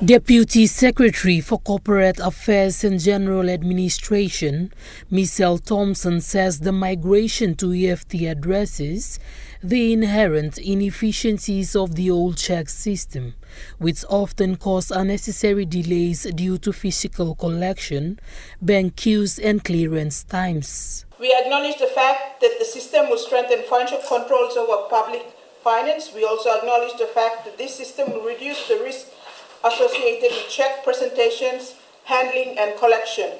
Deputy Secretary for Corporate Affairs and General Administration, Michelle Thompson, says the migration to EFT addresses the inherent inefficiencies of the old check system, which often cause unnecessary delays due to physical collection, bank queues and clearance times. We acknowledge the fact that the system will strengthen financial controls over public finance. We also acknowledge the fact that this system will reduce the risk associated with check presentations, handling and collection.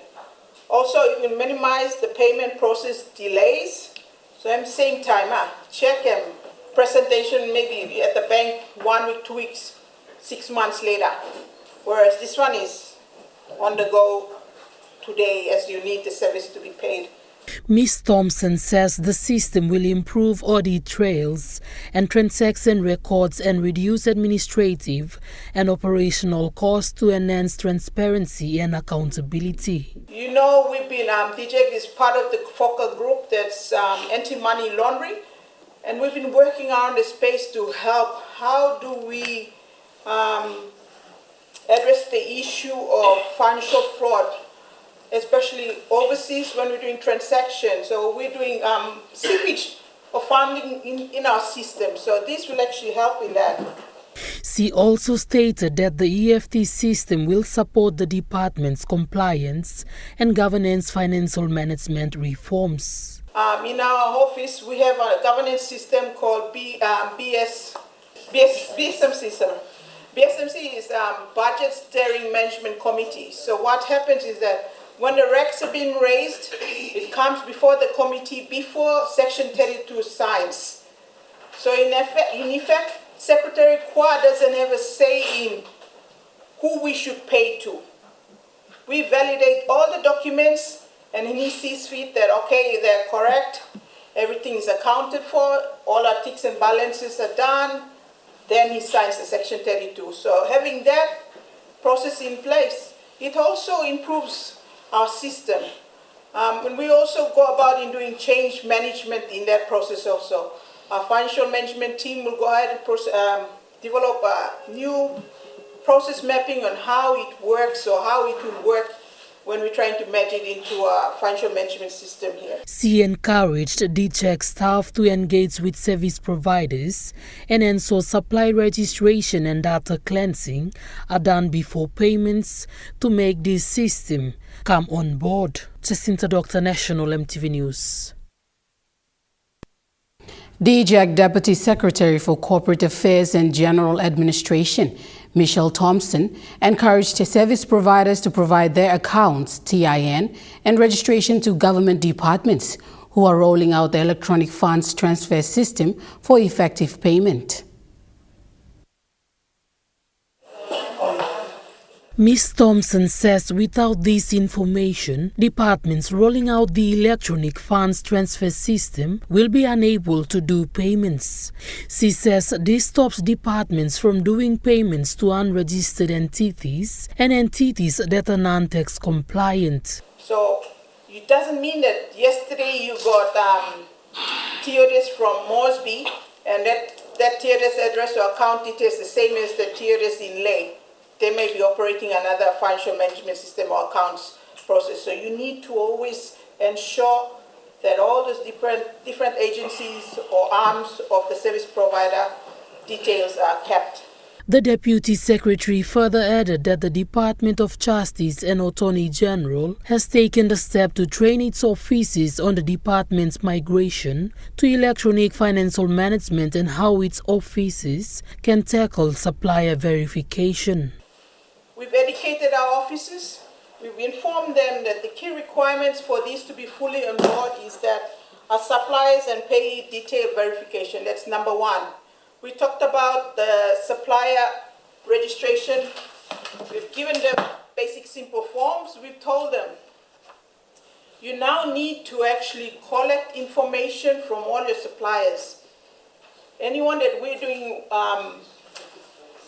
Also, it will minimize the payment process delays. So at the same time, check and presentation maybe at the bank 1 week, 2 weeks, 6 months later. Whereas this one is on the go today as you need the service to be paid. Ms. Thompson says the system will improve audit trails and transaction records and reduce administrative and operational costs to enhance transparency and accountability. You know, we've been, DJEC is part of the focal group that's anti-money laundering, and we've been working around the space to help. How do we address the issue of financial fraud, especially overseas when we're doing transactions. So we're doing seepage of funding in our system. So this will actually help in that. She also stated that the EFT system will support the department's compliance and governance financial management reforms. In our office, we have a governance system called BSMC. BSMC is Budget Steering Management Committee. So what happens is that when the recs have been raised, it comes before the committee before Section 32 signs. So in effect, Secretary Kwa doesn't have a say in who we should pay to. We validate all the documents and he sees fit that, okay, they're correct, everything is accounted for, all our ticks and balances are done, then he signs the Section 32. So having that process in place, it also improves our system. And we also go about in doing change management in that process also. Our financial management team will go ahead and develop a new process mapping on how it works or how it will work when we're trying to match it into our financial management system here. She encouraged DCheck staff to engage with service providers and ensure supply registration and data cleansing are done before payments to make this system come on board. Jacinta Dr. National EMTV News. DCheck Deputy Secretary for Corporate Affairs and General Administration, Michelle Thompson, encouraged service providers to provide their accounts, TIN, and registration to government departments who are rolling out the electronic funds transfer system for effective payment. Ms. Thompson says without this information, departments rolling out the electronic funds transfer system will be unable to do payments. She says this stops departments from doing payments to unregistered entities and entities that are non-tax compliant. So it doesn't mean that yesterday you got TODs from Mosby and that TODs address or account details the same as the TODs in Ley. They may be operating another financial management system or accounts process. So you need to always ensure that all those different agencies or arms of the service provider details are kept. The Deputy Secretary further added that the Department of Justice and Attorney General has taken the step to train its offices on the department's migration to electronic financial management and how its offices can tackle supplier verification. We've educated our offices. We've informed them that the key requirements for these to be fully on board is that our suppliers and payee detail verification. That's number one. We talked about the supplier registration. We've given them basic simple forms. We've told them, you now need to actually collect information from all your suppliers. Anyone that we're doing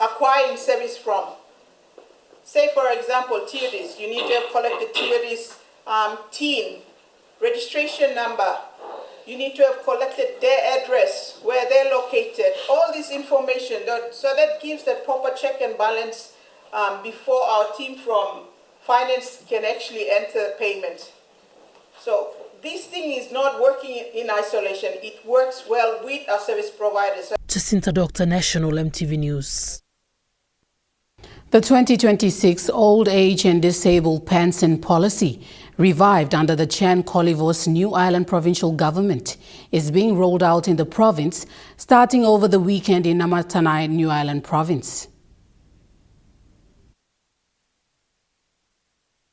acquiring service from. Say, for example, TODs. You need to have collected TODs TIN, registration number. You need to have collected their address, where they're located, all this information. So that gives that proper check and balance before our team from finance can actually enter payment. So this thing is not working in isolation. It works well with our service providers. Jacinta Doctor, National EMTV News. The 2026 Old Age and Disabled Pension Policy, revived under the Chan Kolivos New Island Provincial Government, is being rolled out in the province, starting over the weekend in Namatanai, New Island Province.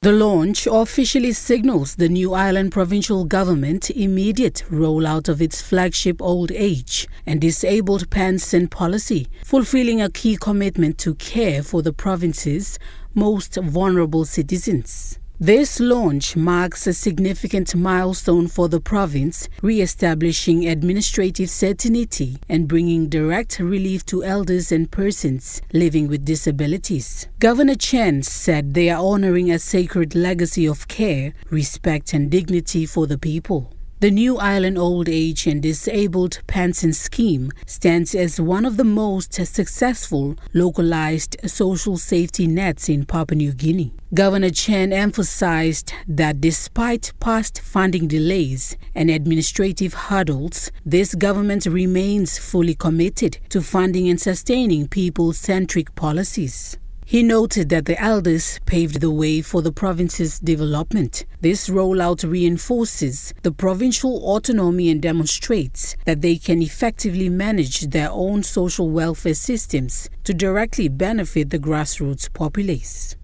The launch officially signals the New Island Provincial Government's immediate rollout of its flagship Old Age and Disabled Pension Policy, fulfilling a key commitment to care for the province's most vulnerable citizens. This launch marks a significant milestone for the province, re-establishing administrative certainty and bringing direct relief to elders and persons living with disabilities. Governor Chen said they are honoring a sacred legacy of care, respect and dignity for the people. The New Island Old Age and Disabled Pension Scheme stands as one of the most successful localized social safety nets in Papua New Guinea. Governor Chen emphasized that despite past funding delays and administrative hurdles, this government remains fully committed to funding and sustaining people-centric policies. He noted that the elders paved the way for the province's development. This rollout reinforces the provincial autonomy and demonstrates that they can effectively manage their own social welfare systems to directly benefit the grassroots populace.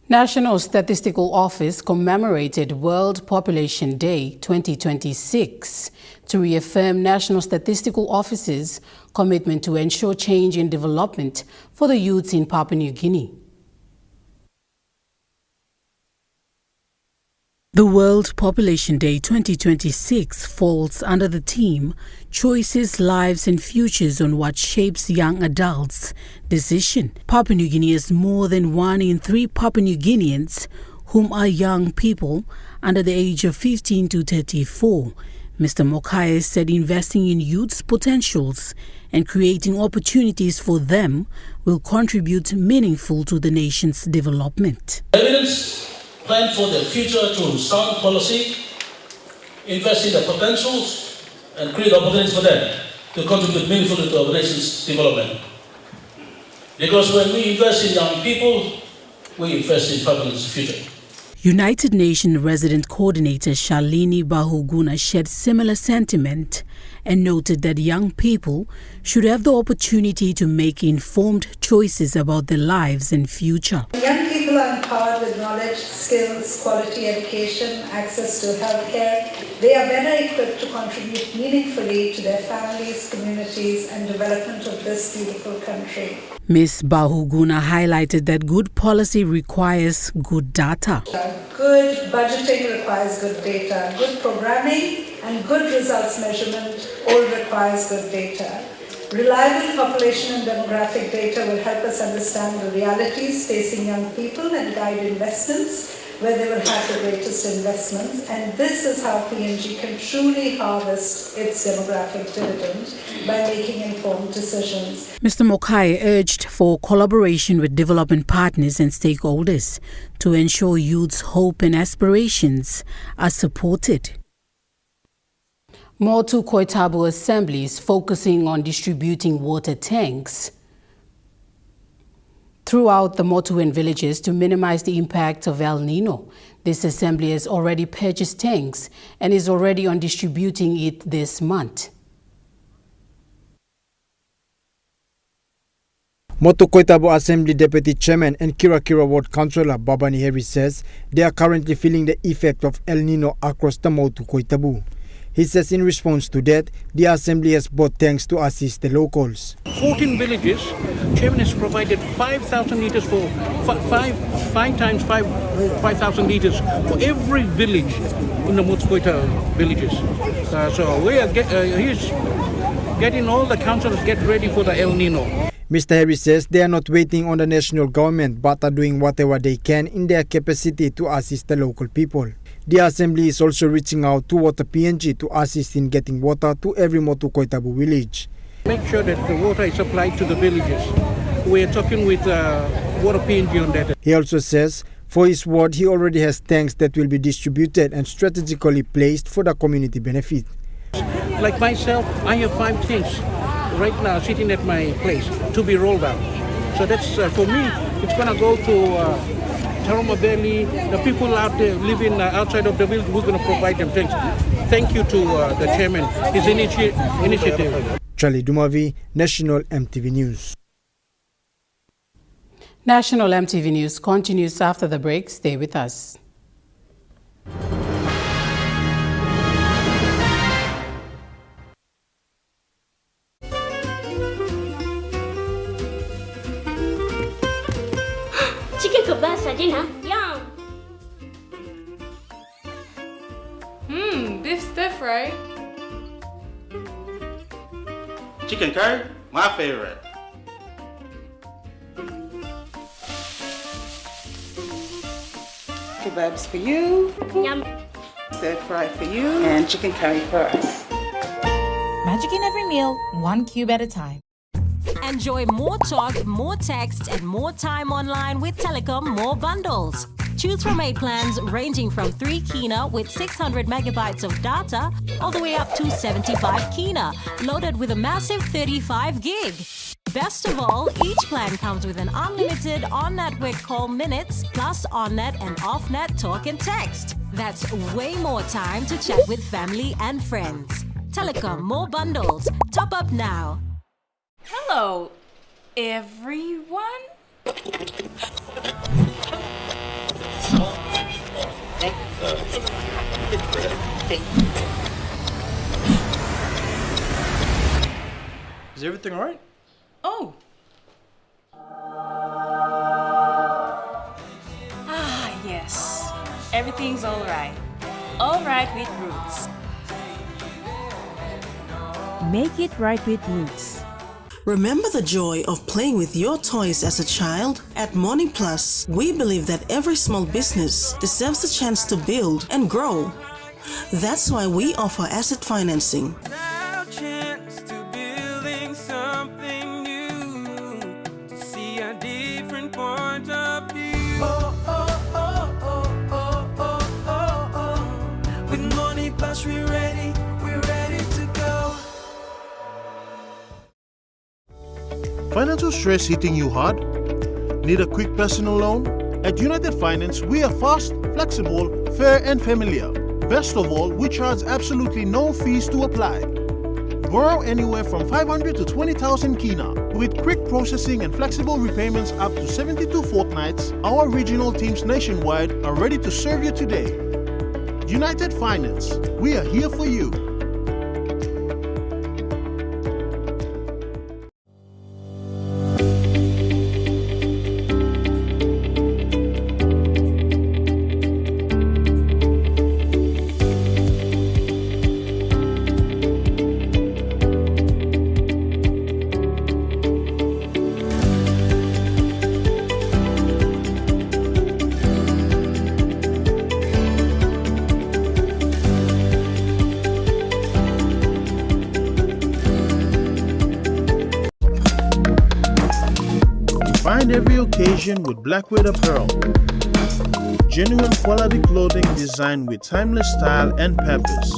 National Statistical Office commemorated World Population Day 2026 to reaffirm National Statistical Office's commitment to ensure change and development for the youths in Papua New Guinea. The World Population Day 2026 falls under the theme Choices, Lives and Futures on What Shapes Young Adults Decision. Papua New Guinea has more than 1 in 3 Papua New Guineans whom are young people under the age of 15 to 34. Mr. Mokai said investing in youth's potentials and creating opportunities for them will contribute meaningful to the nation's development. Plan for the future through sound policy, invest in the potentials, and create opportunities for them to contribute meaningfully to our nation's development. Because when we invest in young people, we invest in Papua's future. United Nations Resident Coordinator Shalini Bahuguna shared similar sentiment and noted that young people should have the opportunity to make informed choices about their lives and future. Young people are empowered with knowledge, skills, quality education, access to healthcare. They are better equipped to contribute meaningfully to their families, communities, and development of this beautiful country. Ms. Bahuguna highlighted that good policy requires good data. Good budgeting requires good data. Good programming and good results measurement all requires good data. Reliable population and demographic data will help us understand the realities facing young people and guide investments where they will have the greatest investments. And this is how PNG can truly harvest its demographic dividend by making informed decisions. Mr. Mokai urged for collaboration with development partners and stakeholders to ensure youth's hope and aspirations are supported. Motu Koitabu assemblies focusing on distributing water tanks throughout the Motuan villages to minimize the impact of El Nino. This assembly has already purchased tanks and is already on distributing it this month. Motu Koitabu Assembly Deputy Chairman and Kira Kira Ward Councillor Babani Harris says they are currently feeling the effect of El Nino across the Motu Koitabu. He says in response to that, the assembly has bought tanks to assist the locals. 14 villages, Chairman has provided 5,000 litres for 5 times 5,000 litres for every village in the Mutsukoita villages. So we are he's getting all the councillors get ready for the El Nino. Mr. Harris says they are not waiting on the national government but are doing whatever they can in their capacity to assist the local people. The assembly is also reaching out to Water PNG to assist in getting water to every Motu Koitabu village. Make sure that the water is supplied to the villages. we're talking with Water PNG on that. He also says for his ward, he already has tanks that will be distributed and strategically placed for the community benefit. Like myself, I have 5 tanks right now sitting at my place to be rolled out. So that's, for me, it's going to go to Taroma Valley, the people out there living outside of the village, we're going to provide them things. Thank you to the chairman, his initiative. Charlie Dumavi, National EMTV News. National EMTV News continues after the break. Stay with us. Chicken kebab for dinner. Yum. Beef stir fry. Chicken curry, my favorite. Kebabs for you, Yum. stir fry for you, and chicken curry for us. Magic in every meal, 1 cube at a time. Enjoy more talk, more text, and more time online with Telecom More Bundles. Choose from 8 plans ranging from 3 kina with 600 megabytes of data all the way up to 75 kina, loaded with a massive 35 gig. Best of all, each plan comes with an unlimited on-network call minutes plus on-net and off-net talk and text. That's way more time to chat with family and friends. Telecom More Bundles. Top up now. Hello, everyone. Is everything all right? Oh. Yes. Everything's all right. All right with Roots. Make it right with Roots. Remember the joy of playing with your toys as a child? At Morning Plus, we believe that every small business deserves a chance to build and grow. That's why we offer asset financing. With Morning Plus, we're ready to go. Financial stress hitting you hard? Need a quick personal loan? At United Finance, we are fast, flexible, fair and familiar. Best of all, we charge absolutely no fees to apply. Borrow anywhere from 500 to 20,000 kina. With quick processing and flexible repayments up to 72 fortnights, our regional teams nationwide are ready to serve you today. United Finance, we are here for you. Find every occasion with Blackwood Apparel. Genuine quality clothing designed with timeless style and purpose.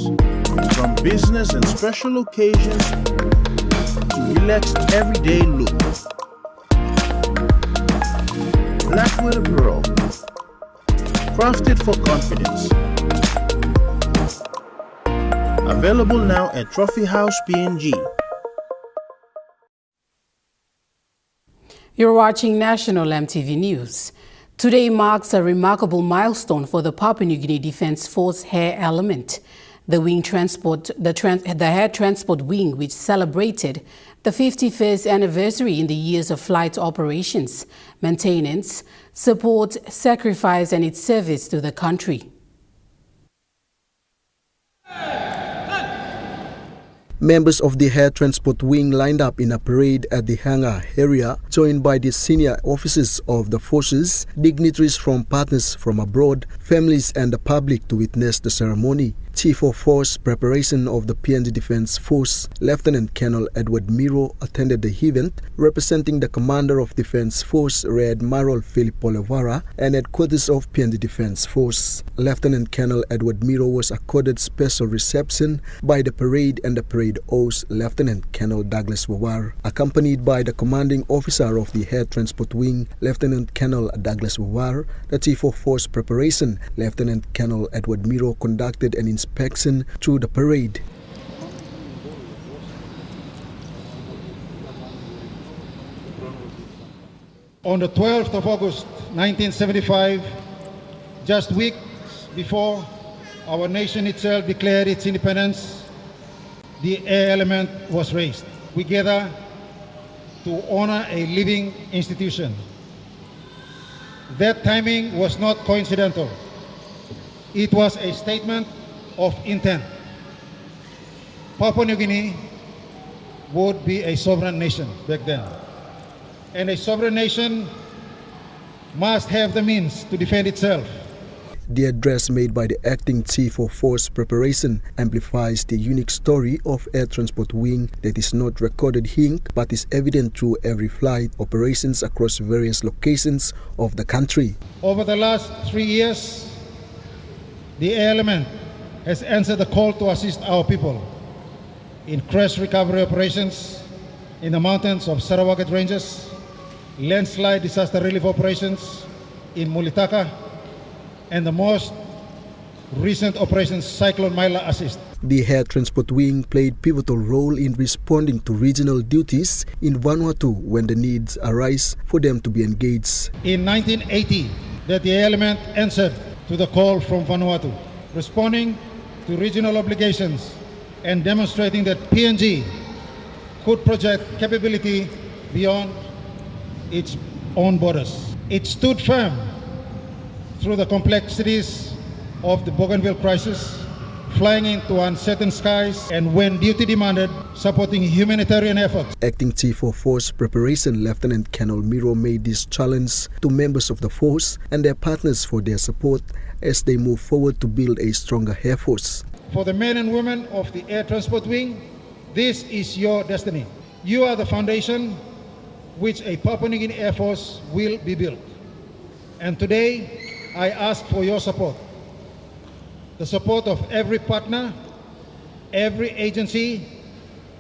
From business and special occasions to relaxed everyday look. Blackwood Apparel. Crafted for confidence. Available now at Trophy House PNG. You're watching National EMTV News. Today marks a remarkable milestone for the Papua New Guinea Defence Force Air Element. The Air Transport Wing, which celebrated the 51st anniversary in the years of flight operations, maintenance, support, sacrifice, and its service to the country. Members of the Air Transport Wing lined up in a parade at the hangar area, joined by the senior officers of the forces, dignitaries from partners from abroad, families and the public to witness the ceremony. Chief of Force Preparation of the PNG Defence Force, Lieutenant Colonel Edward Miro, attended the event, representing the Commander of Defence Force, Rear Admiral Philip Polevara, and headquarters of PNG Defence Force. Lieutenant Colonel Edward Miro was accorded special reception by the parade and the parade host, Lieutenant Colonel Douglas Wawar, accompanied by the commanding officer of the Air Transport Wing, Lieutenant Colonel Douglas Wawar. The Chief of Force Preparation, Lieutenant Colonel Edward Miro, conducted an inspection through the parade. On the 12th of August 1975, just weeks before our nation itself declared its independence, the air element was raised. We gather to honor a living institution. That timing was not coincidental. It was a statement of intent. Papua New Guinea would be a sovereign nation back then. And a sovereign nation must have the means to defend itself. The address made by the Acting Chief of Force Preparation amplifies the unique story of Air Transport Wing that is not recorded here but is evident through every flight operations across various locations of the country. Over the last 3 years, the air element has answered the call to assist our people in crash recovery operations in the mountains of Sarawak Ranges, landslide disaster relief operations in Mulitaka, and the most recent operation Cyclone Myla assist. The Air Transport Wing played pivotal role in responding to regional duties in Vanuatu when the needs arise for them to be engaged. In 1980, that the element answered to the call from Vanuatu, responding to regional obligations and demonstrating that PNG could project capability beyond its own borders. It stood firm through the complexities of the Bougainville crisis, flying into uncertain skies, and when duty demanded, supporting humanitarian efforts. Acting Chief of Force Preparation, Lieutenant Colonel Miro, made this challenge to members of the force and their partners for their support as they move forward to build a stronger Air Force. For the men and women of the Air Transport Wing, this is your destiny. You are the foundation which a Papua New Guinea Air Force will be built. And today, I ask for your support, the support of every partner, every agency,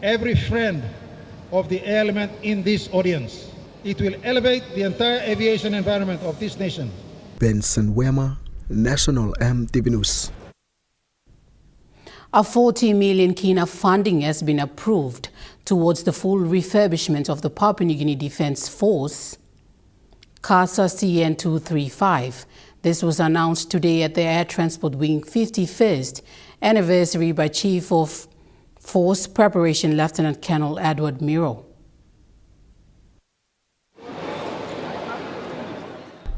every friend of the air element in this audience. It will elevate the entire aviation environment of this nation. Benson Wema, National EMTV News. A 40 million kina funding has been approved towards the full refurbishment of the Papua New Guinea Defence Force, CASA CN 235. This was announced today at the Air Transport Wing 51st anniversary by Chief of Force Preparation, Lieutenant Colonel Edward Miro.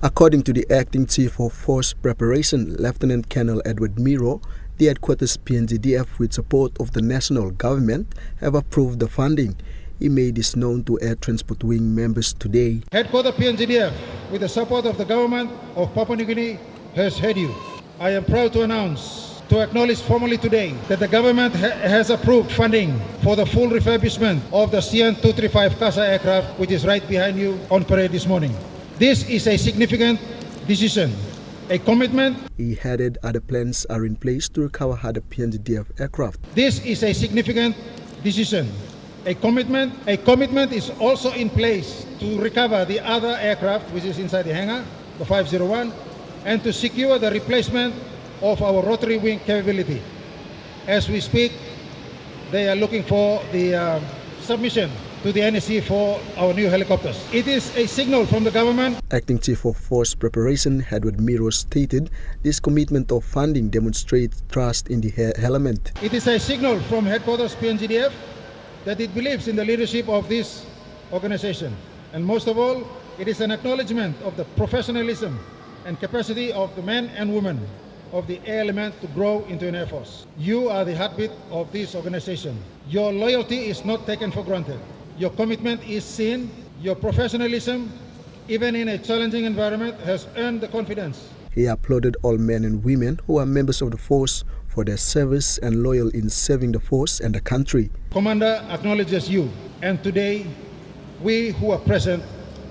According to the Acting Chief of Force Preparation, Lieutenant Colonel Edward Miro, the headquarters PNGDF, with support of the national government, have approved the funding. He made this known to Air Transport Wing members today. Headquarters PNGDF, with the support of the government of Papua New Guinea, has heard you. I am proud to announce, to acknowledge formally today, that the government has approved funding for the full refurbishment of the CN 235 CASA aircraft, which is right behind you on parade this morning. This is a significant decision, a commitment. He added other plans are in place to recover other PNGDF aircraft. This is a significant decision. A commitment is also in place to recover the other aircraft which is inside the hangar, the 501, and to secure the replacement of our rotary wing capability. As we speak, they are looking for the submission to the NSC for our new helicopters. It is a signal from the government. Acting Chief of Force Preparation, Edward Miro, stated this commitment of funding demonstrates trust in the element. It is a signal from headquarters PNGDF that it believes in the leadership of this organization. And most of all, it is an acknowledgement of the professionalism and capacity of the men and women of the air element to grow into an air force. You are the heartbeat of this organization. Your loyalty is not taken for granted. Your commitment is seen. Your professionalism, even in a challenging environment, has earned the confidence He applauded all men and women who are members of the force for their service and loyal in serving the force and the country. Commander acknowledges you, and today we who are present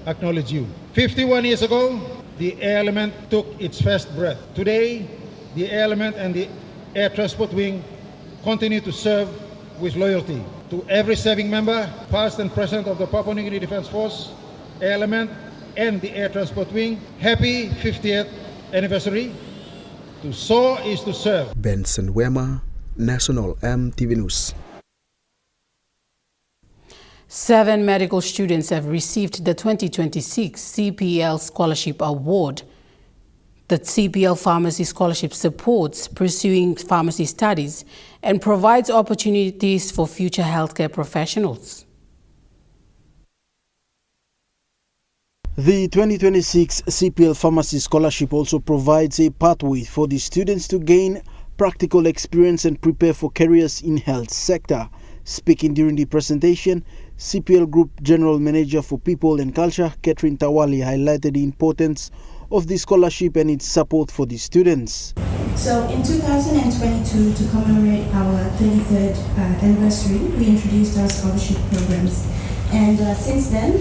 acknowledge you. 51 years ago, the air element took its first breath. Today, the air element and the air transport wing continue to serve with loyalty. To every serving member, past and present of the Papua New Guinea Defence Force, air element and the air transport wing, happy 50th anniversary. To soar is to serve. Benson Wema, National EMTV News. 7 medical students have received the 2026 CPL Scholarship Award. The CPL Pharmacy Scholarship supports pursuing pharmacy studies and provides opportunities for future healthcare professionals. The 2026 CPL Pharmacy Scholarship also provides a pathway for the students to gain practical experience and prepare for careers in health sector. Speaking during the presentation, CPL Group General Manager for People and Culture, Catherine Tawali, highlighted the importance of the scholarship and its support for the students. So in 2022, to commemorate our 33rd anniversary, we introduced our scholarship programs. And since then,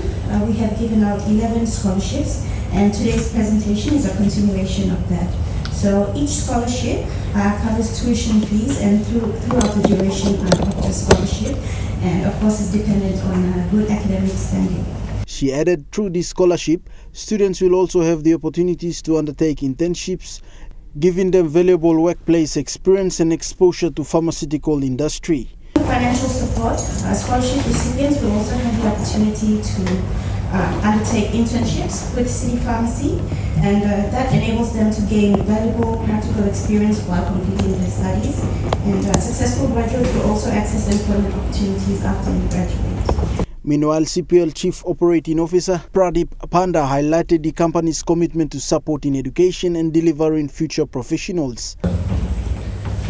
we have given out 11 scholarships, and today's presentation is a continuation of that. So each scholarship covers tuition fees and throughout the duration of the scholarship, and of course is dependent on good academic standing. She added, through this scholarship, students will also have the opportunities to undertake internships, giving them valuable workplace experience and exposure to pharmaceutical industry. Financial support, scholarship recipients will also have the opportunity to undertake internships with City Pharmacy, and that enables them to gain valuable practical experience while completing their studies. And successful graduates will also access employment opportunities after they graduate. Meanwhile, CPL Chief Operating Officer Pradeep Panda highlighted the company's commitment to supporting education and delivering future professionals.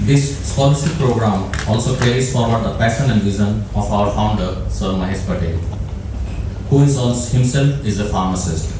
This scholarship program also carries forward the passion and vision of our founder, Sir Mahesh Patel, who is also himself is a pharmacist.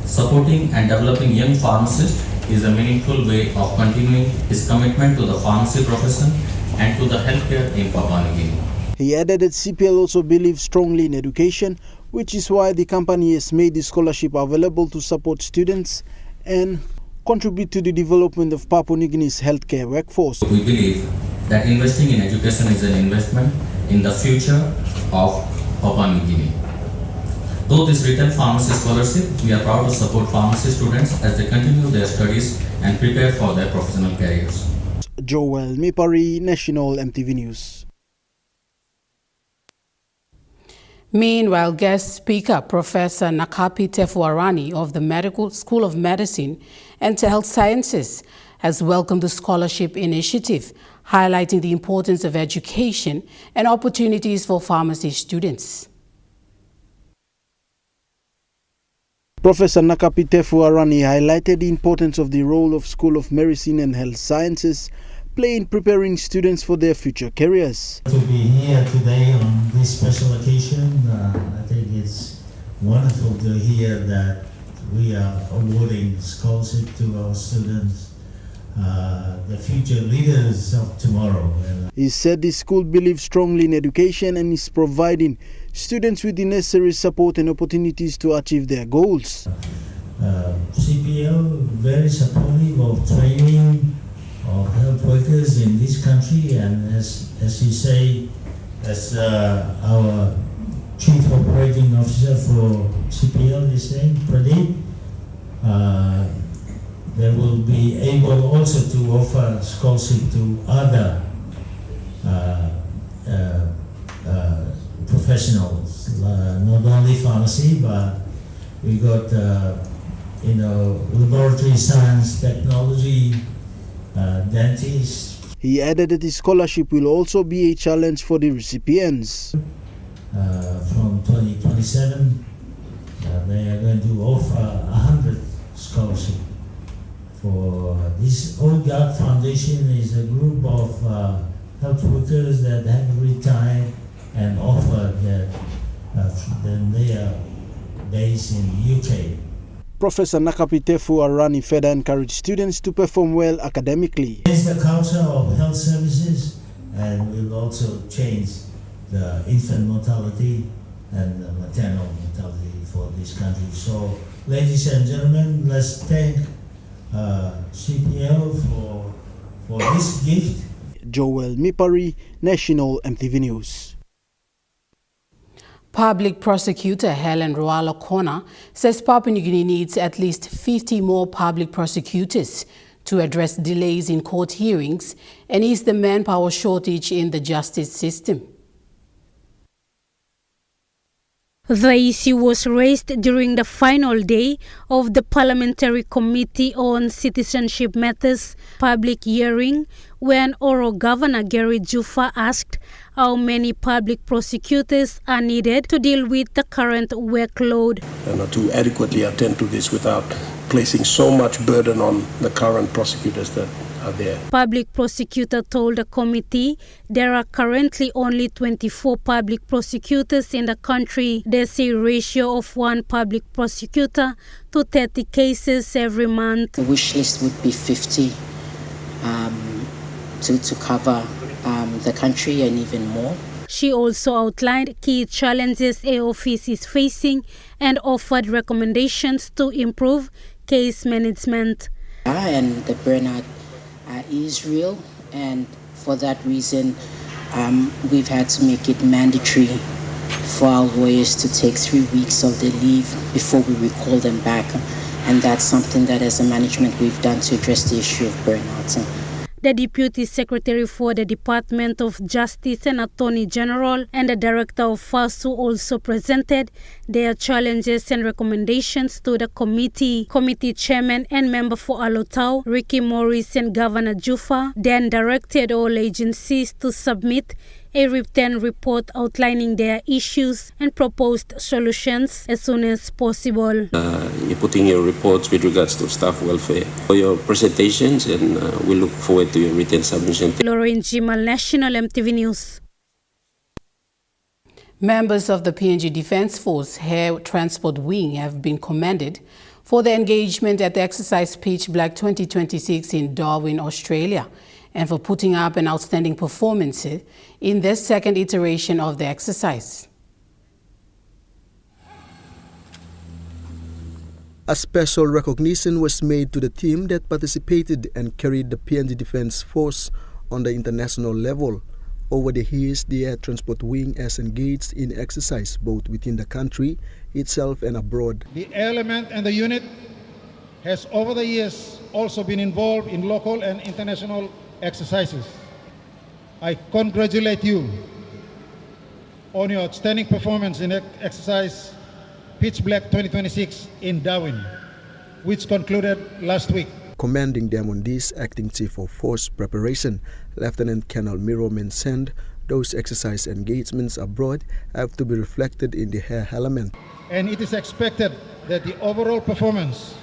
Supporting and developing young pharmacists is a meaningful way of continuing his commitment to the pharmacy profession and to the healthcare in Papua New Guinea. He added that CPL also believes strongly in education, which is why the company has made the scholarship available to support students and contribute to the development of Papua New Guinea's healthcare workforce. We believe that investing in education is an investment in the future of Papua New Guinea. Through this retail pharmacy scholarship, we are proud to support pharmacy students as they continue their studies and prepare for their professional careers. Joel Mipari, National EMTV News. Meanwhile, guest speaker Professor Nakapi Tefuarani of the Medical School of Medicine and Health Sciences has welcomed the scholarship initiative, highlighting the importance of education and opportunities for pharmacy students. Professor Nakapi Tefuarani highlighted the importance of the role of School of Medicine and Health Sciences play in preparing students for their future careers. To be here today on this special occasion, I think it's wonderful to hear that we are awarding scholarship to our students, the future leaders of tomorrow. He said the school believes strongly in education and is providing students with the necessary support and opportunities to achieve their goals. CPL very supportive of training of health workers in this country, and as you say, as our Chief Operating Officer for CPL is saying, Pradeep, they will be able also to offer scholarship to other professionals, not only pharmacy, but we got laboratory science, technology, dentists. He added that the scholarship will also be a challenge for the recipients. From 2027, they are going to offer 100 scholarships. For this Old Guard Foundation is a group of health workers that have retired and offered that they are based in the UK. Professor Nakapitefu Arani further encouraged students to perform well academically. Change the culture of health services, and we'll also change the infant mortality and the maternal mortality for this country. So, ladies and gentlemen, let's thank CPL for this gift. Joel Mipari, National EMTV News. Public prosecutor Helen Roala Kona says Papua New Guinea needs at least 50 more public prosecutors to address delays in court hearings and ease the manpower shortage in the justice system. The issue was raised during the final day of the Parliamentary Committee on Citizenship Matters public hearing, when Oro Governor Gary Jufa asked how many public prosecutors are needed to deal with the current workload. To adequately attend to this without placing so much burden on the current prosecutors that are there. Public prosecutor told the committee there are currently only 24 public prosecutors in the country. There's a ratio of 1 public prosecutor to 30 cases every month. The wish list would be 50 to cover the country and even more. She also outlined key challenges a office is facing and offered recommendations to improve case management. And the burnout is real, and for that reason we've had to make it mandatory for our lawyers to take 3 weeks of their leave before we recall them back, and that's something that as a management we've done to address the issue of burnout. The Deputy Secretary for the Department of Justice and Attorney General and the Director of FASU also presented their challenges and recommendations to the committee. Committee Chairman and Member for Alotau, Ricky Morris, and Governor Jufa then directed all agencies to submit a written report outlining their issues and proposed solutions as soon as possible. You're putting your reports with regards to staff welfare for your presentations, and we look forward to your written submission. Lauren Jimal, National EMTV News. Members of the PNG Defence Force Air Transport Wing have been commended for their engagement at the exercise Pitch Black 2026 in Darwin, Australia, and for putting up an outstanding performance in this second iteration of the exercise. A special recognition was made to the team that participated and carried the PNG Defence Force on the international level. Over the years, the Air Transport Wing has engaged in exercise both within the country itself and abroad. The element and the unit has over the years also been involved in local and international exercises. I congratulate you on your outstanding performance in exercise Pitch Black 2026 in Darwin, which concluded last week. Commending them on this, Acting Chief of Force Preparation, Lieutenant Colonel Miro mentioned those exercise engagements abroad have to be reflected in the air element. And it is expected that the overall performance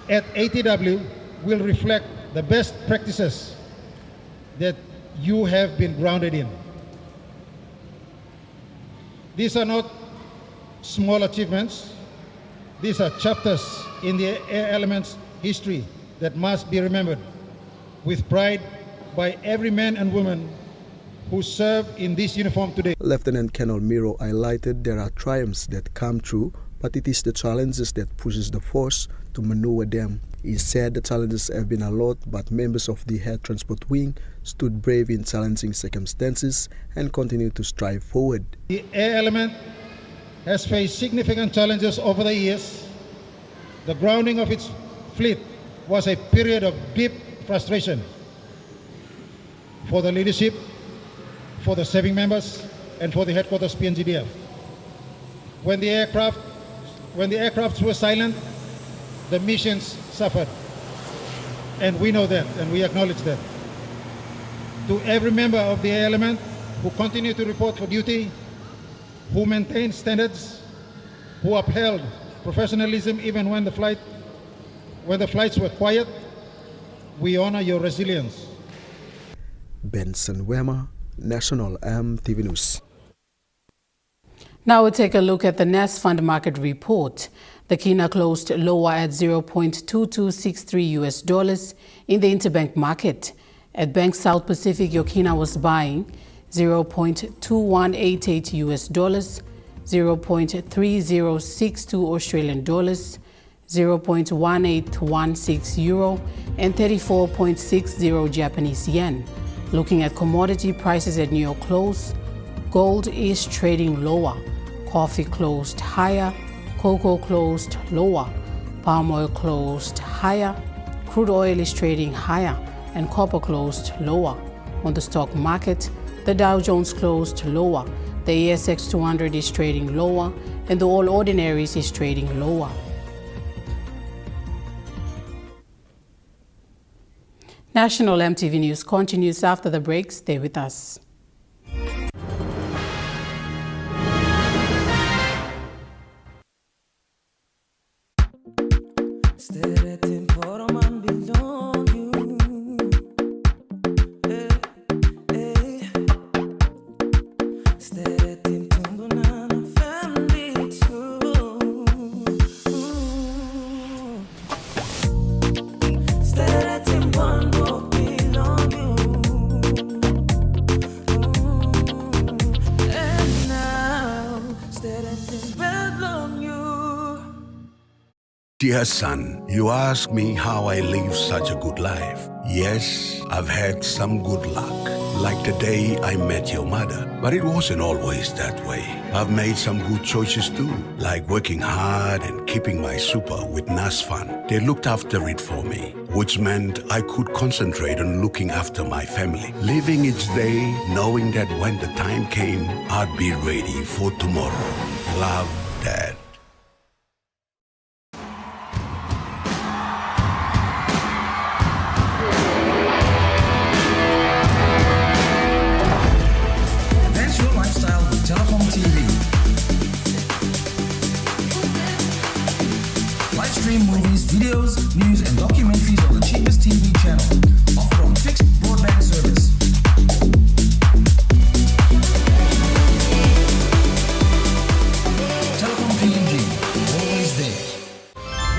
at ATW will reflect the best practices that you have been grounded in. These are not small achievements. These are chapters in the air element's history that must be remembered with pride by every man and woman who serve in this uniform today. Lieutenant Colonel Miro highlighted there are triumphs that come true, but it is the challenges that pushes the force to maneuver them. He said the challenges have been a lot, but members of the Air Transport Wing stood brave in challenging circumstances and continue to strive forward. The air element has faced significant challenges over the years. The grounding of its fleet was a period of deep frustration for the leadership, for the serving members, and for the headquarters PNGDF. When the aircrafts were silent, the missions suffered. And we know that, and we acknowledge that. To every member of the air element who continue to report for duty, who maintained standards, who upheld professionalism even when the flights were quiet, we honor your resilience. Benson Wema, National EMTV News. Now we'll take a look at the Nest Fund Market Report. The kina closed lower at $0.2263 in the interbank market. At Bank South Pacific, your kina was buying $0.2188, $0.3062 Australian dollars, 0.1816 euro, and 34.60 Japanese yen. Looking at commodity prices at New York close, gold is trading lower, coffee closed higher, cocoa closed lower, palm oil closed higher, crude oil is trading higher, and copper closed lower. On the stock market, the Dow Jones closed lower, the ASX 200 is trading lower, and the All Ordinaries is trading lower. National EMTV News continues after the break. Stay with us. Dear son, you ask me how I live such a good life. Yes, I've had some good luck, like the day I met your mother. But it wasn't always that way. I've made some good choices too, like working hard and keeping my super with NASFAN. They looked after it for me, which meant I could concentrate on looking after my family. Living each day, knowing that when the time came, I'd be ready for tomorrow. Love, Dad. Movies, videos, news, and documentaries on the cheapest TV channel, offered on fixed broadband service. Telecom PNG, always there.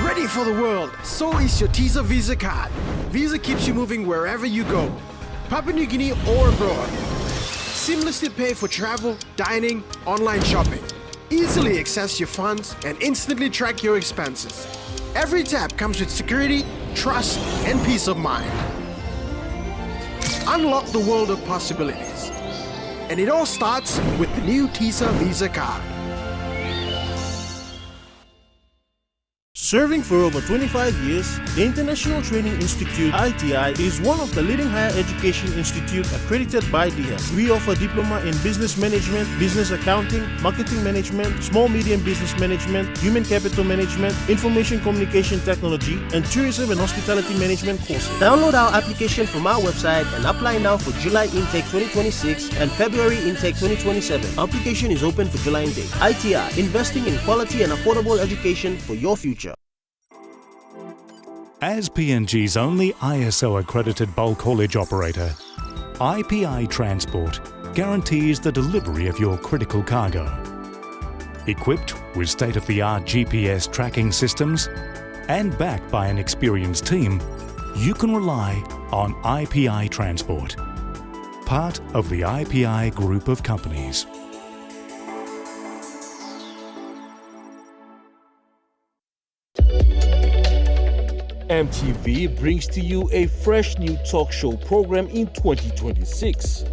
Ready for the world, so is your TISA Visa card. Visa keeps you moving wherever you go, Papua New Guinea or abroad. Seamlessly pay for travel, dining, online shopping. Easily access your funds and instantly track your expenses. Every tap comes with security, trust, and peace of mind. Unlock the world of possibilities. And it all starts with the new TISA Visa card. Serving for over 25 years, the International Training Institute (ITI) is one of the leading higher education institutes accredited by DIAS. We offer diploma in business management, business accounting, marketing management, small medium business management, human capital management, information communication technology, and tourism and hospitality management courses. Download our application from our website and apply now for July intake 2026 and February intake 2027. Application is open for July intake. ITI, investing in quality and affordable education for your future. As PNG's only ISO-accredited bulk haulage operator, IPI Transport guarantees the delivery of your critical cargo. Equipped with state-of-the-art GPS tracking systems and backed by an experienced team, you can rely on IPI Transport, part of the IPI group of companies. EMTV brings to you a fresh new talk show program in 2026.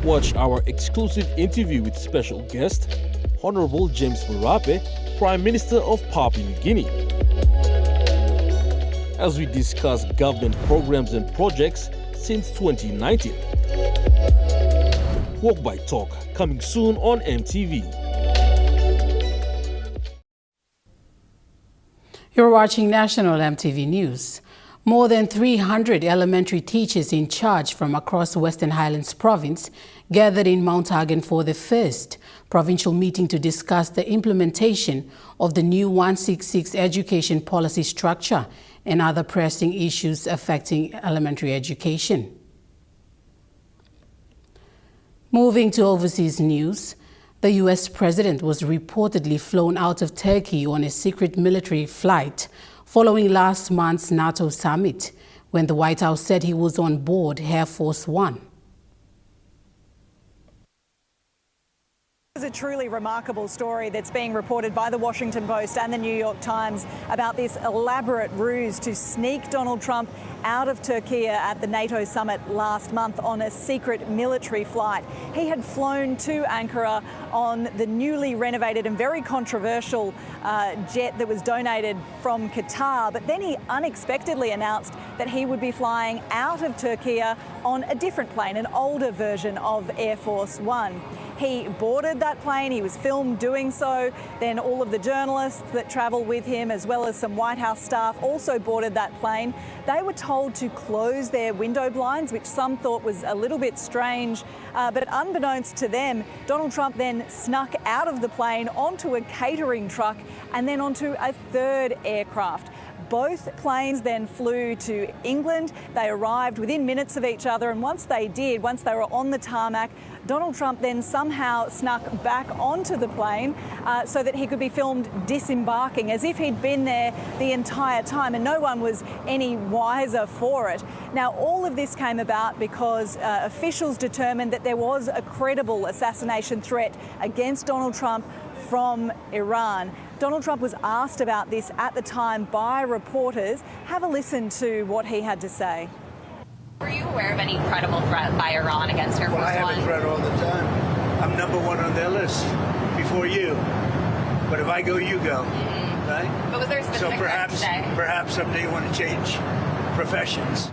Watch our exclusive interview with special guest, Honorable James Marape, Prime Minister of Papua New Guinea, as we discuss government programs and projects since 2019. Walk by Talk, coming soon on EMTV. You're watching National EMTV News. More than 300 elementary teachers in charge from across Western Highlands Province gathered in Mount Hagen for the first provincial meeting to discuss the implementation of the new 166 education policy structure and other pressing issues affecting elementary education. Moving to overseas news, The U.S. president was reportedly flown out of Turkey on a secret military flight following last month's NATO summit, when the White House said he was on board Air Force One. It's a truly remarkable story that's being reported by the Washington Post and the New York Times about this elaborate ruse to sneak Donald Trump out of Turkey at the NATO summit last month on a secret military flight. He had flown to Ankara on the newly renovated and very controversial jet that was donated from Qatar, but then he unexpectedly announced that he would be flying out of Turkey on a different plane, an older version of Air Force One. He boarded that plane, he was filmed doing so, then all of the journalists that travelled with him, as well as some White House staff, also boarded that plane. They were told to close their window blinds, which some thought was a little bit strange, but unbeknownst to them, Donald Trump then snuck out of the plane onto a catering truck and then onto a third aircraft. Both planes then flew to England. They arrived within minutes of each other, and once they were on the tarmac, Donald Trump then somehow snuck back onto the plane so that he could be filmed disembarking, as if he'd been there the entire time, and no one was any wiser for it. Now, all of this came about because officials determined that there was a credible assassination threat against Donald Trump from Iran. Donald Trump was asked about this at the time by reporters. Have a listen to what he had to say. Were you aware of any credible threat by Iran against Air Force One? Well, I have a threat all the time. I'm number one on their list before you. But if I go, you go, right? But was there a specific threat today? Perhaps someday you want to change professions.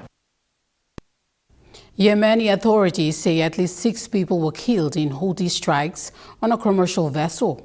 Yemeni authorities say at least 6 people were killed in Houthi strikes on a commercial vessel.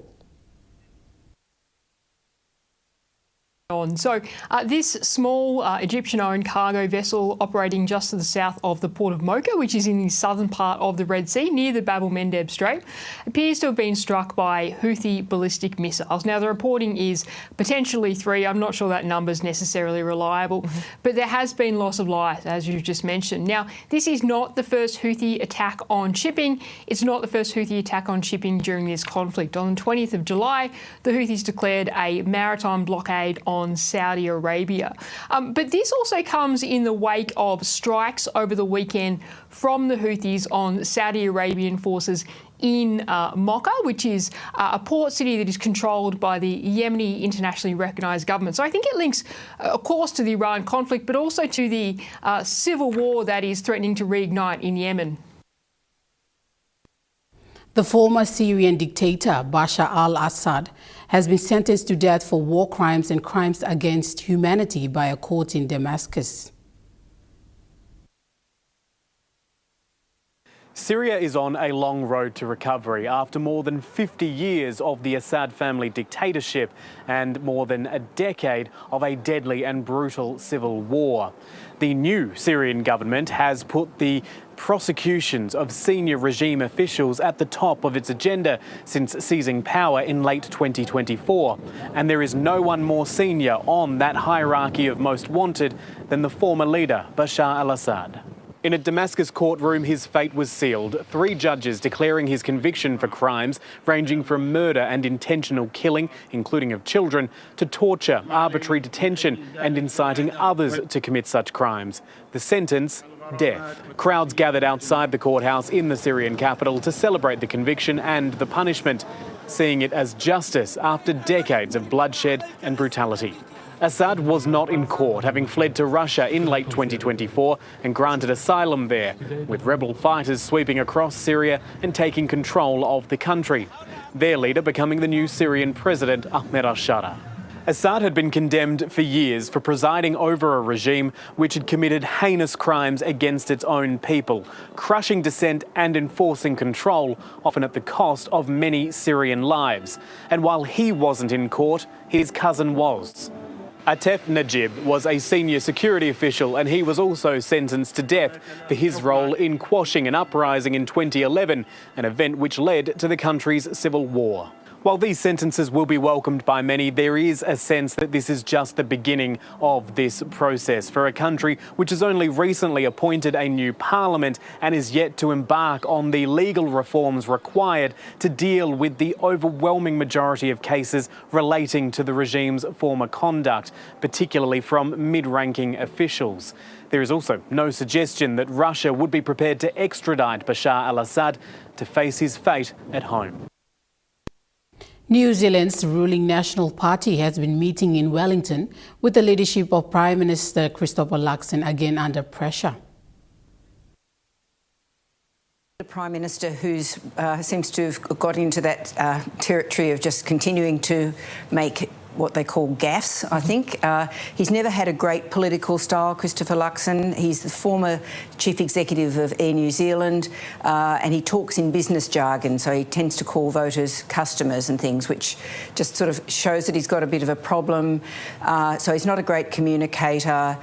So this small Egyptian-owned cargo vessel operating just to the south of the port of Mocha, which is in the southern part of the Red Sea near the Bab el-Mandeb Strait, appears to have been struck by Houthi ballistic missiles. Now, the reporting is potentially 3. I'm not sure that number's necessarily reliable, but there has been loss of life, as you've just mentioned. Now, this is not the first Houthi attack on shipping. It's not the first Houthi attack on shipping during this conflict. On the 20th of July, the Houthis declared a maritime blockade on Saudi Arabia. But this also comes in the wake of strikes over the weekend from the Houthis on Saudi Arabian forces in Mocha, which is a port city that is controlled by the Yemeni internationally recognised government. So I think it links, of course, to the Iran conflict, but also to the civil war that is threatening to reignite in Yemen. The former Syrian dictator Bashar al-Assad has been sentenced to death for war crimes and crimes against humanity by a court in Damascus. Syria is on a long road to recovery after more than 50 years of the Assad family dictatorship and more than a decade of a deadly and brutal civil war. The new Syrian government has put the prosecutions of senior regime officials at the top of its agenda since seizing power in late 2024. And there is no one more senior on that hierarchy of most wanted than the former leader, Bashar al-Assad. In a Damascus courtroom, his fate was sealed. 3 judges declaring his conviction for crimes ranging from murder and intentional killing, including of children, to torture, arbitrary detention and inciting others to commit such crimes. The sentence, death. Crowds gathered outside the courthouse in the Syrian capital to celebrate the conviction and the punishment, seeing it as justice after decades of bloodshed and brutality. Assad was not in court, having fled to Russia in late 2024 and granted asylum there, with rebel fighters sweeping across Syria and taking control of the country. Their leader becoming the new Syrian president, Ahmed al-Shara. Assad had been condemned for years for presiding over a regime which had committed heinous crimes against its own people, crushing dissent and enforcing control, often at the cost of many Syrian lives. And while he wasn't in court, his cousin was. Atef Najib was a senior security official, and he was also sentenced to death for his role in quashing an uprising in 2011, an event which led to the country's civil war. While these sentences will be welcomed by many, there is a sense that this is just the beginning of this process for a country which has only recently appointed a new parliament and is yet to embark on the legal reforms required to deal with the overwhelming majority of cases relating to the regime's former conduct, particularly from mid-ranking officials. There is also no suggestion that Russia would be prepared to extradite Bashar al-Assad to face his fate at home. New Zealand's ruling National Party has been meeting in Wellington with the leadership of Prime Minister Christopher Luxon again under pressure. The Prime Minister who seems to have got into that territory of just continuing to make what they call gaffes, I think. He's never had a great political style, Christopher Luxon. He's the former Chief Executive of Air New Zealand, and he talks in business jargon, so he tends to call voters customers and things, which just sort of shows that he's got a bit of a problem. So he's not a great communicator.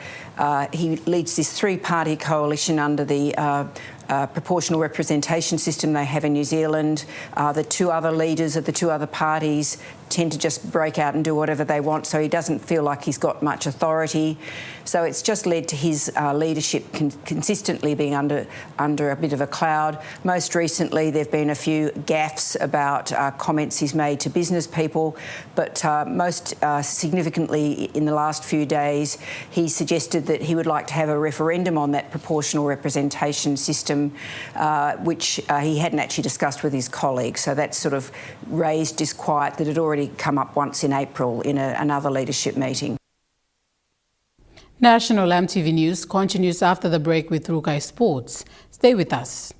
He leads this three-party coalition under the proportional representation system they have in New Zealand. The two other leaders of the two other parties tend to just break out and do whatever they want, so he doesn't feel like he's got much authority. So it's just led to his leadership consistently being under a bit of a cloud. Most recently, there have been a few gaffes about comments he's made to business people, but most significantly in the last few days, he suggested that he would like to have a referendum on that proportional representation system, which he hadn't actually discussed with his colleagues. So that sort of raised disquiet that had already come up once in April in another leadership meeting. National EMTV News continues after the break with Rukai Sports. Stay with us.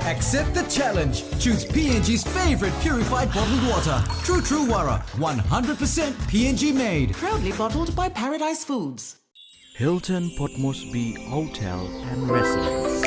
Accept the challenge. Choose PNG's favorite purified bottled water. True Wara, 100% PNG made. Proudly bottled by Paradise Foods. Hilton Port Moresby Hotel and Residence.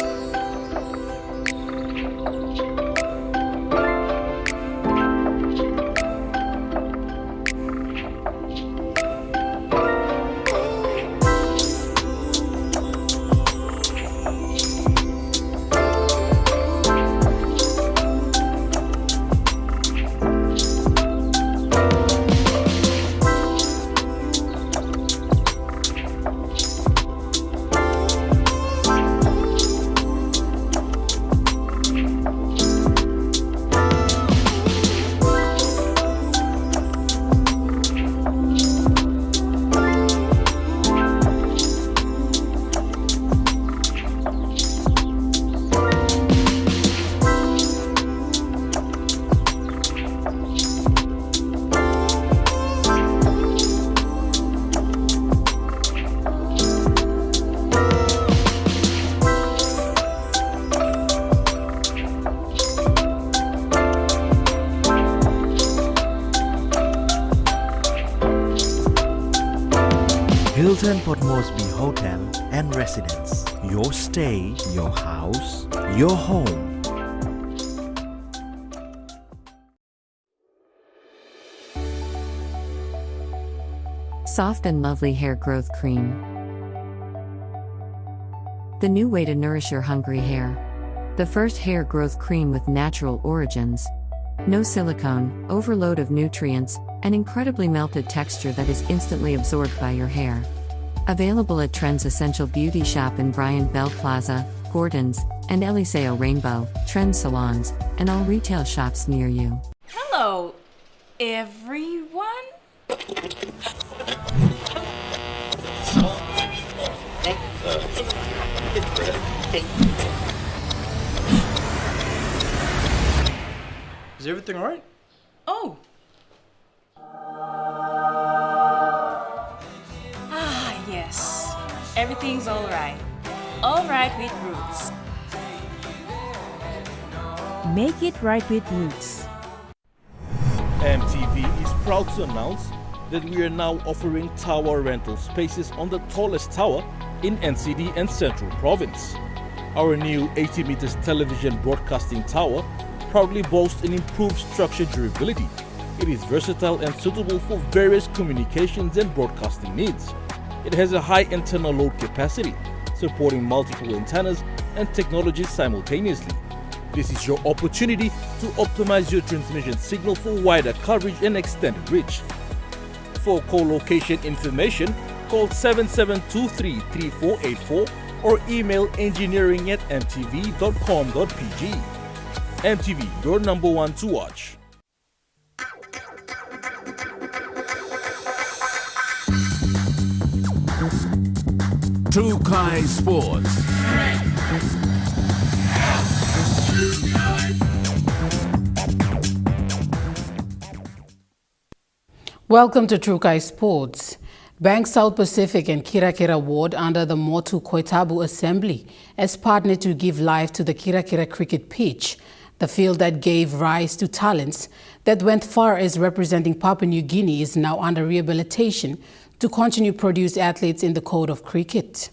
Hilton Port Moresby Hotel and Residence. Your stay, your house, your home. Soft and lovely hair growth cream. The new way to nourish your hungry hair. The first hair growth cream with natural origins. No silicone, overload of nutrients, and incredibly melted texture that is instantly absorbed by your hair. Available at Trends Essential Beauty Shop in Bryant Bell Plaza, Gordon's, and Eliseo Rainbow, Trends Salons, and all retail shops near you. Hello, everyone. Is everything alright? Oh. Yes. Everything's alright. Alright with Roots. Make it right with Roots. EMTV is proud to announce that we are now offering tower rental spaces on the tallest tower in NCD and Central Province. Our new 80 meters television broadcasting tower proudly boasts an improved structure durability. It is versatile and suitable for various communications and broadcasting needs. It has a high internal load capacity, supporting multiple antennas and technologies simultaneously. This is your opportunity to optimize your transmission signal for wider coverage and extended reach. For co-location information, call 7723-3484 or email engineering@mtv.com.pg. MTV, your number one to watch. Trukai Sports. Welcome to Trukai Sports. Bank South Pacific and Kirakira Ward under the Motu Koitabu Assembly has partnered to give life to the Kirakira cricket pitch, the field that gave rise to talents that went far as representing Papua New Guinea is now under rehabilitation to continue to produce athletes in the code of cricket.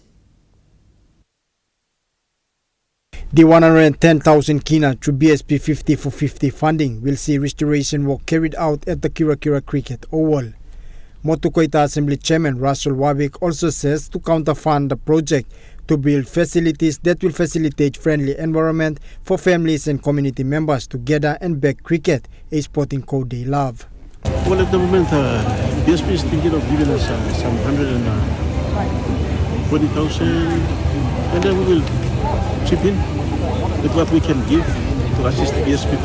The 110,000 kina through BSP 50 for 50 funding will see restoration work carried out at the Kirakira Cricket Oval. Motu Koita Assembly Chairman Russell Wabik also says to counterfund the project to build facilities that will facilitate friendly environment for families and community members to gather and back cricket, a sporting code they love. Well, at the moment, BSP is thinking of giving us some 140,000, and then we will chip in with what we can give to assist BSP to.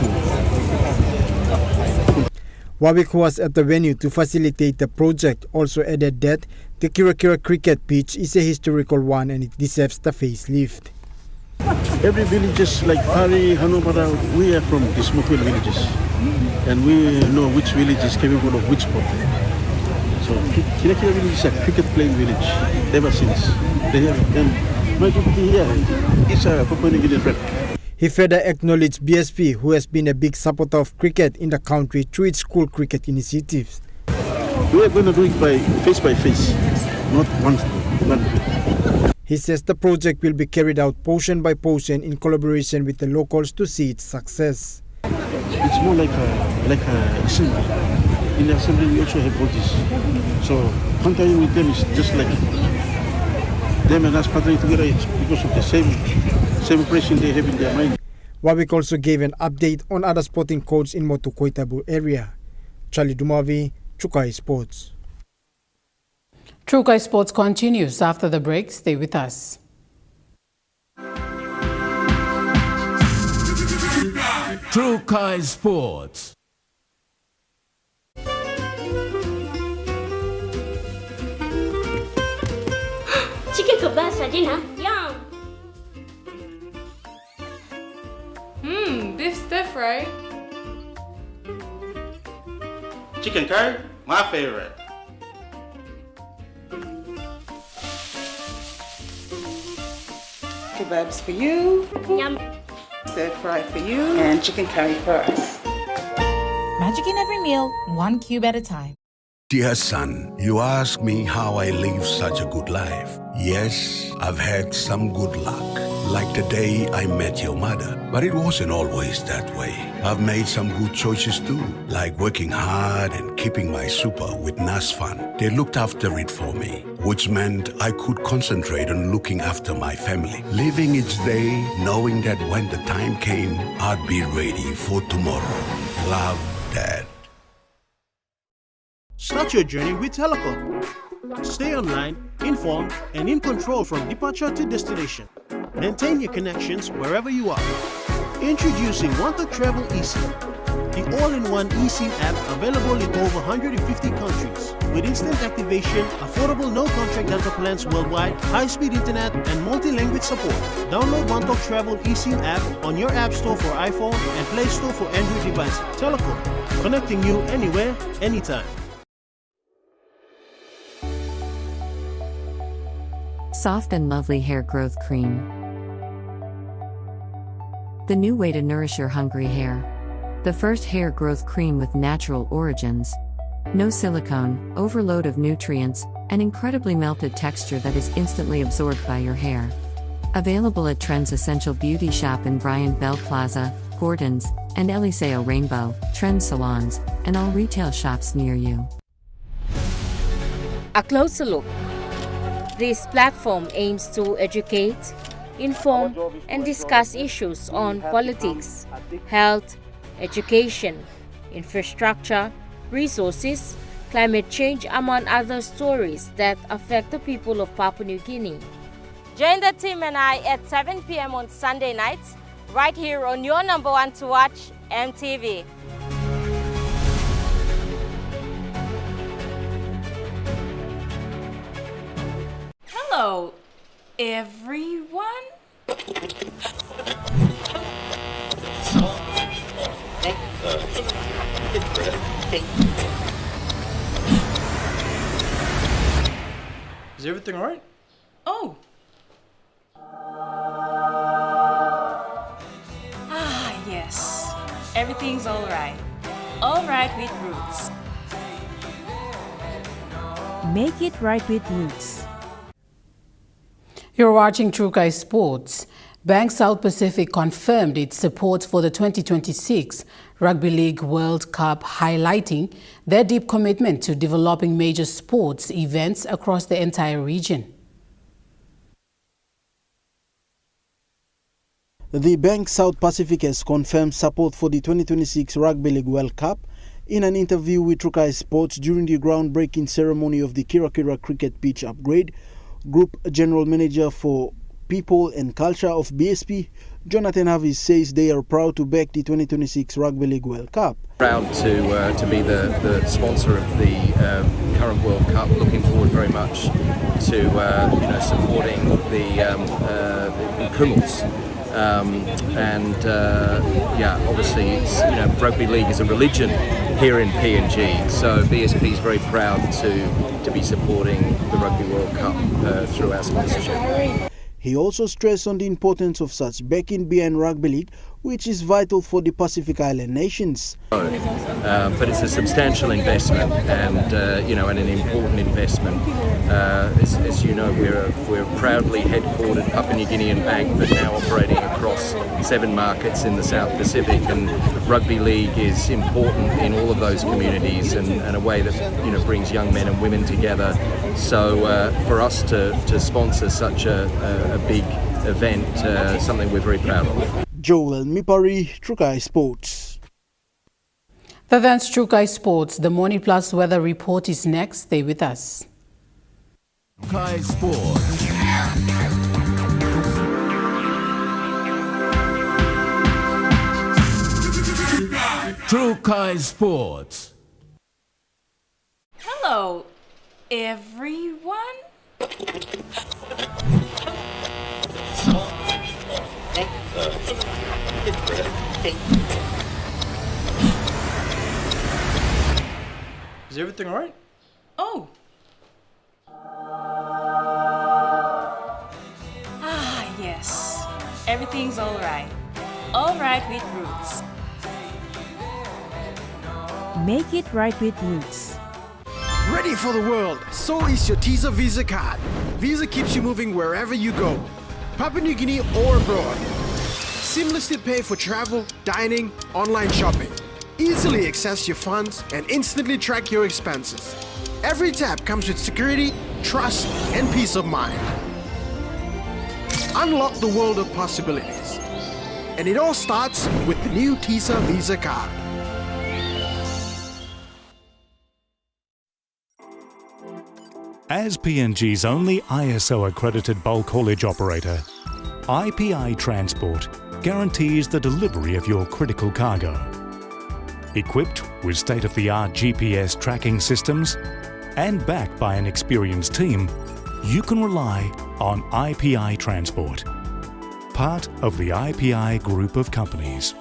Wabik, who was at the venue to facilitate the project, also added that the Kirakira cricket pitch is a historical one and it deserves the facelift. Every villages like Pari, Hanobara, we are from the Smokwell villages, and we know which village is capable of which sport. So Kirakira village is a cricket playing village ever since. They have, and my community here is a Papua New Guinea rep. He further acknowledged BSP, who has been a big supporter of cricket in the country through its school cricket initiatives. We are going to do it by face, not one. He says the project will be carried out portion by portion in collaboration with the locals to see its success. It's more like a assembly. In the assembly we also have bodies. So contacting with them is just like them and us partnering together because of the same impression they have in their mind. Wabik also gave an update on other sporting codes in Motu Koitabu area. Charlie Dumavi, Trukai Sports. Trukai Sports continues after the break. Stay with us. Trukai Sports. Chicken kebab for Yum! Beef stir fry. Chicken curry, my favorite. Kebabs for you. Yum. Stir fry for you. And chicken curry for us. Magic in every meal, one cube at a time. Dear son, you ask me how I live such a good life. Yes, I've had some good luck, like the day I met your mother. But it wasn't always that way. I've made some good choices too, like working hard and keeping my super with NASFAN. They looked after it for me, which meant I could concentrate on looking after my family, living each day knowing that when the time came, I'd be ready for tomorrow. Love, Dad. Start your journey with Telecom. Stay online, informed, and in control from departure to destination. Maintain your connections wherever you are. Introducing Want to Travel eSIM, the all-in-one eSIM app available in over 150 countries. With instant activation, affordable no-contract data plans worldwide, high-speed internet, and multi-language support. Download Want to Travel eSIM app on your App Store for iPhone and Play Store for Android devices. Telecom, connecting you anywhere, anytime. Soft and lovely hair growth cream. The new way to nourish your hungry hair. The first hair growth cream with natural origins. No silicone, overload of nutrients, and incredibly melted texture that is instantly absorbed by your hair. Available at Trends Essential Beauty Shop in Bryant Bell Plaza, Gordon's, and Eliseo Rainbow, Trends Salons, and all retail shops near you. A closer look. This platform aims to educate, inform, and discuss issues on politics, health, education, infrastructure, resources, climate change, among other stories that affect the people of Papua New Guinea. Join the team and I at 7 p.m. on Sunday nights, right here on your number one to watch, EMTV. Hello, everyone. Is everything alright? Oh. Yes. Everything's alright. Alright with Roots. Make it right with Roots. You're watching True Guy Sports. Bank South Pacific confirmed its support for the 2026 Rugby League World Cup, highlighting their deep commitment to developing major sports events across the entire region. The Bank South Pacific has confirmed support for the 2026 Rugby League World Cup in an interview with True Guy Sports during the groundbreaking ceremony of the Kira Kira Cricket Pitch Upgrade. Group General Manager for People and Culture of BSP, Jonathan Harvis, says they are proud to back the 2026 Rugby League World Cup. Proud to be the sponsor of the current World Cup. Looking forward very much to supporting the criminals. Obviously, it's, rugby league is a religion here in PNG. So BSP is very proud to be supporting the Rugby World Cup through our sponsorship. He also stressed on the importance of such backing behind Rugby League, which is vital for the Pacific Island nations. But it's a substantial investment and an important investment. As you know, we're proudly headquartered Papua New Guinean bank, but now operating across 7 markets in the South Pacific. And Rugby League is important in all of those communities and a way that brings young men and women together. So for us to sponsor such a big event, something we're very proud of. Joel Mipari, True Guy Sports. That's True Guy Sports. The Morning Plus weather report is next. Stay with us. Kai Sports. True Kai Sports. Hello, everyone. Is everything alright? Oh. Yes. Everything's alright. Alright with Roots. Make it right with Roots. Ready for the world, so is your TISA Visa card. Visa keeps you moving wherever you go, Papua New Guinea or abroad. Seamlessly pay for travel, dining, online shopping. Easily access your funds and instantly track your expenses. Every tap comes with security, trust, and peace of mind. Unlock the world of possibilities. And it all starts with the new TISA Visa card. As PNG's only ISO-accredited bulk haulage operator, IPI Transport guarantees the delivery of your critical cargo. Equipped with state-of-the-art GPS tracking systems and backed by an experienced team, you can rely on IPI Transport, part of the IPI group of companies.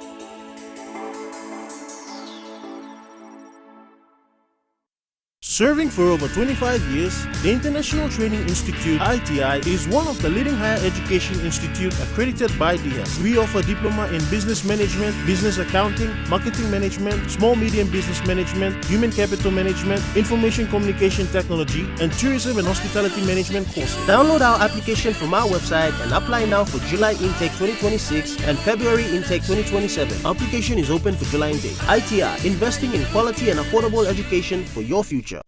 Serving for over 25 years, the International Training Institute (ITI) is one of the leading higher education institutes accredited by DS. We offer diploma in business management, business accounting, marketing management, small-medium business management, human capital management, information communication technology, and tourism and hospitality management courses. Download our application from our website and apply now for July intake 2026 and February intake 2027. Application is open for July intake. ITI, investing in quality and affordable education for your future.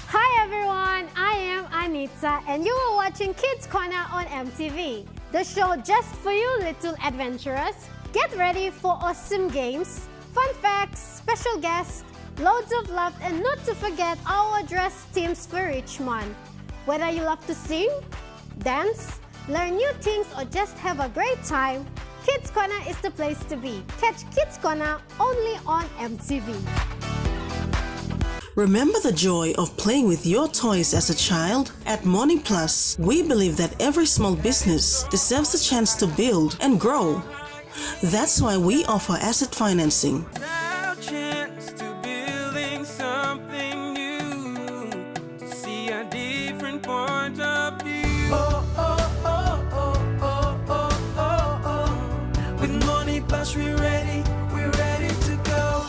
Hi everyone, I am Anita and you are watching Kids Corner on MTV. The show just for you little adventurers. Get ready for awesome games, fun facts, special guests, loads of love, and not to forget our dress teams for each month. Whether you love to sing, dance, learn new things, or just have a great time, Kids Corner is the place to be. Catch Kids Corner only on MTV. Remember the joy of playing with your toys as a child? At Money Plus, we believe that every small business deserves a chance to build and grow. That's why we offer asset financing. With Money Plus, we're ready to go.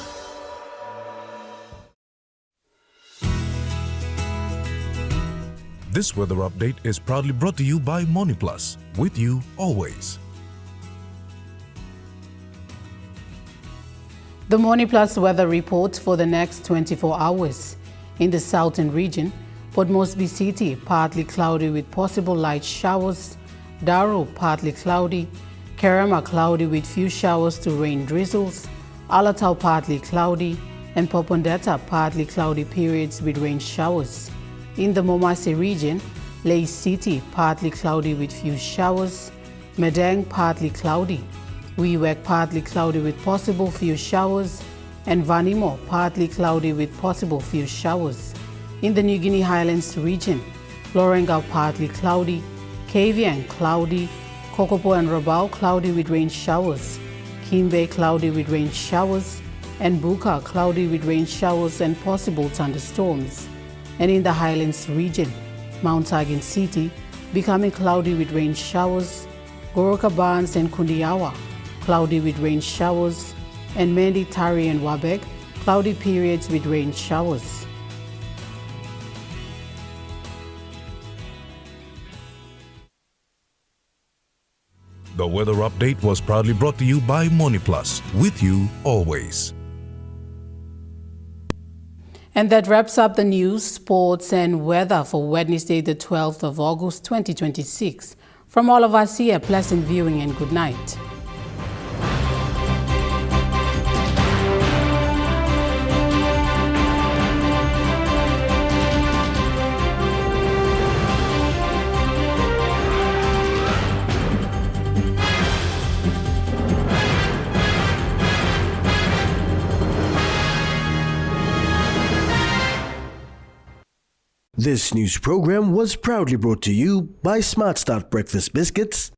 This weather update is proudly brought to you by Money Plus, with you always. The Money Plus weather report for the next 24 hours. In the southern region, Port Moresby City, partly cloudy with possible light showers. Daro, partly cloudy. Kerama, cloudy with few showers to rain drizzles. Alatau, partly cloudy. And Popondetta, partly cloudy periods with rain showers. In the Momase region, Lae City, partly cloudy with few showers. Medang, partly cloudy. Wewak, partly cloudy with possible few showers. And Vanimo, partly cloudy with possible few showers. In the New Guinea Highlands region, Lorengau, partly cloudy. Kavieng, cloudy. Kokopo and Rabaul, cloudy with rain showers. Kimbe, cloudy with rain showers. And Buka, cloudy with rain showers and possible thunderstorms. And in the Highlands region, Mount Agin City, becoming cloudy with rain showers. Goroka Barnes and Kundiawa, cloudy with rain showers. And Mendi, Tari and Wabek, cloudy periods with rain showers. The weather update was proudly brought to you by Money Plus, with you always. And that wraps up the news, sports and weather for Wednesday, the 12th of August, 2026. From all of us here, pleasant viewing and good night. This news program was proudly brought to you by Smart Start Breakfast Biscuits